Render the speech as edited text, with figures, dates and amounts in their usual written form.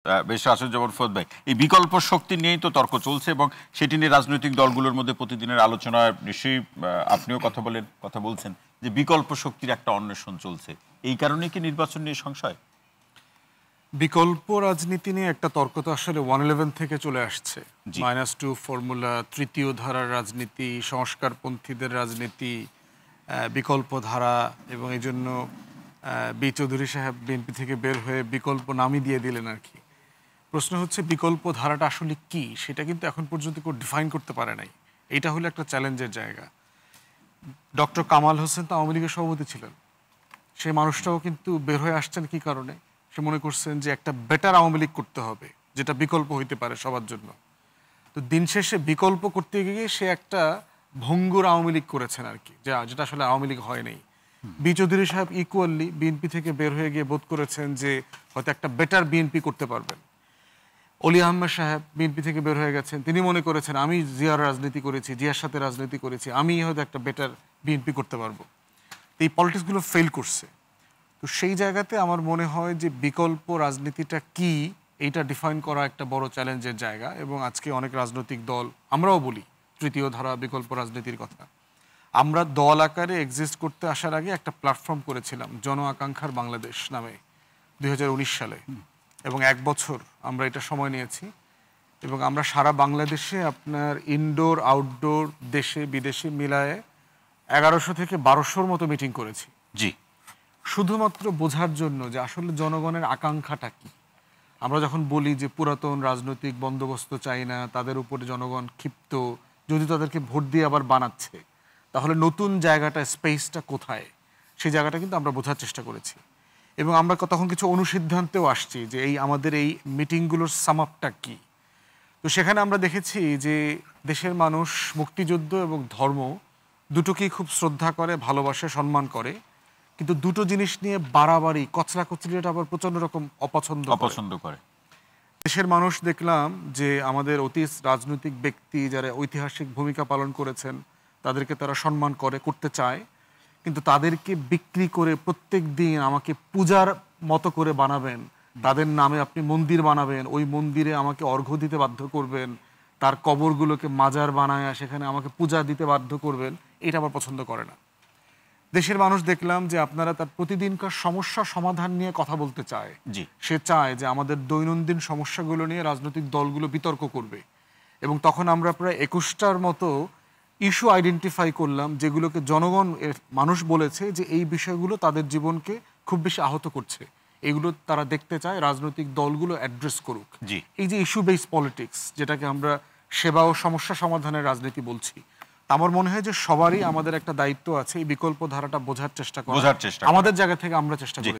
বেশ আশ্চর্যজনক ফোদ ভাই, এই বিকল্প শক্তি নিয়েই তো তর্ক চলছে এবং সেটি নিয়ে রাজনৈতিক দলগুলোর মধ্যে প্রতিদিনের আলোচনায় নিশ্চয়ই আপনিও কথা বলছেন যে বিকল্প শক্তির একটা অন্বেষণ চলছে। এই কারণে কি নির্বাচন নিয়ে সংশয়? বিকল্প রাজনীতি নিয়ে একটা তর্ক তো আসলে 111 থেকে চলে আসছে। -2 ফর্মুলা, তৃতীয় ধারার রাজনীতি, সংস্কারপন্থীদের রাজনীতি, বিকল্প ধারা, এবং এই জন্য বি চৌধুরী সাহেব বিএনপি থেকে বের হয়ে বিকল্প নামই দিয়ে দিলেন আর কি। প্রশ্ন হচ্ছে বিকল্প ধারাটা আসলে কি, সেটা কিন্তু এখন পর্যন্ত কেউ ডিফাইন করতে পারে নাই। এইটা হলো একটা চ্যালেঞ্জের জায়গা। ডক্টর কামাল হোসেন তো আওয়ামী লীগের সভাপতি ছিলেন, সেই মানুষটাও কিন্তু বের হয়ে আসছেন কি কারণে? সে মনে করছেন যে একটা বেটার আওয়ামী লীগ করতে হবে, যেটা বিকল্প হইতে পারে সবার জন্য। তো দিন শেষে বিকল্প করতে গিয়ে সে একটা ভঙ্গুর আওয়ামী লীগ করেছেন আর কি, যেটা আসলে আওয়ামী লীগ হয় নাই। বি চৌধুরী সাহেব ইকুয়ালি বিএনপি থেকে বের হয়ে গিয়ে বোধ করেছেন যে হয়তো একটা বেটার বিএনপি করতে পারবেন। অলি আহমেদ সাহেব বিএনপি থেকে বের হয়ে গেছেন, তিনি মনে করেছেন আমি জিয়ার রাজনীতি করেছি, জিয়ার সাথে রাজনীতি করেছি, আমি হয়তো একটা বেটার বিএনপি করতে পারবো। এই পলিটিক্সগুলো ফেল করছে। তো সেই জায়গাতে আমার মনে হয় যে বিকল্প রাজনীতিটা কি, এইটা ডিফাইন করা একটা বড় চ্যালেঞ্জের জায়গা। এবং আজকে অনেক রাজনৈতিক দল, আমরাও বলি তৃতীয় ধারা বিকল্প রাজনীতির কথা, আমরা দল আকারে এক্সিস্ট করতে আসার আগে একটা প্ল্যাটফর্ম করেছিলাম জন আকাঙ্ক্ষার বাংলাদেশ নামে 2019 সালে, এবং 1 বছর আমরা এটা সময় নিয়েছি। এবং আমরা সারা বাংলাদেশে আপনার ইনডোর আউটডোর দেশে বিদেশে মিলায়ে 1100 থেকে 1200-র মতো মিটিং করেছি। জি, শুধুমাত্র বোঝার জন্য যে আসলে জনগণের আকাঙ্ক্ষাটা কি। আমরা যখন বলি যে পুরাতন রাজনৈতিক বন্দোবস্ত চাই না, তাদের উপরে জনগণ ক্ষিপ্ত, যদি তাদেরকে ভোট দিয়ে আবার বানাচ্ছে, তাহলে নতুন জায়গাটা স্পেসটা কোথায়, সেই জায়গাটা কিন্তু আমরা বোঝার চেষ্টা করেছি। এবং আমরা তখন কিছু অনুসিদ্ধান্তেও আসছি যে আমাদের এই মিটিংগুলোর সামআপটা কি। তো সেখানে আমরা দেখেছি যে দেশের মানুষ মুক্তিযুদ্ধ এবং ধর্ম দুটোকেই খুব শ্রদ্ধা করে, ভালোবাসে, সম্মান করে, কিন্তু দুটো জিনিস নিয়ে বাড়াবাড়ি কচলাকচলিটা আবার প্রচন্ড রকম অপছন্দ করে। দেশের মানুষ দেখলাম যে আমাদের অতীত রাজনৈতিক ব্যক্তি যারা ঐতিহাসিক ভূমিকা পালন করেছেন তাদেরকে তারা সম্মান করতে চায়, কিন্তু তাদেরকে বিক্রি করে প্রত্যেক দিন আমাকে পূজার মতো করে বানাবেন, তাদের নামে আপনি মন্দির বানাবেন, ওই মন্দিরে আমাকে অর্ঘ্য দিতে বাধ্য করবেন, তার কবরগুলোকে মাজার বানায় সেখানে আমাকে পূজা দিতে বাধ্য করবেন, এটা আবার পছন্দ করে না। দেশের মানুষ দেখলাম যে আপনারা তার প্রতিদিনকার সমস্যা সমাধান নিয়ে কথা বলতে চায়। সে চায় যে আমাদের দৈনন্দিন সমস্যাগুলো নিয়ে রাজনৈতিক দলগুলো বিতর্ক করবে। এবং তখন আমরা প্রায় 21টার মতো ইস্যু আইডেন্টিফাই করলাম যেগুলোকে জনগণ মানুষ বলেছে যে এই বিষয়গুলো তাদের জীবনকে খুব বেশি আহত করছে, এগুলো তারা দেখতে চায় রাজনৈতিক দলগুলো অ্যাড্রেস করুক। এই যে ইস্যু বেসড পলিটিক্স, যেটাকে আমরা সেবা ও সমস্যা সমাধানের রাজনীতি বলছি, আমার মনে হয় যে সবারই আমাদের একটা দায়িত্ব আছে এই বিকল্প ধারাটা বোঝার চেষ্টা করা, আমাদের জায়গা থেকে আমরা চেষ্টা করি।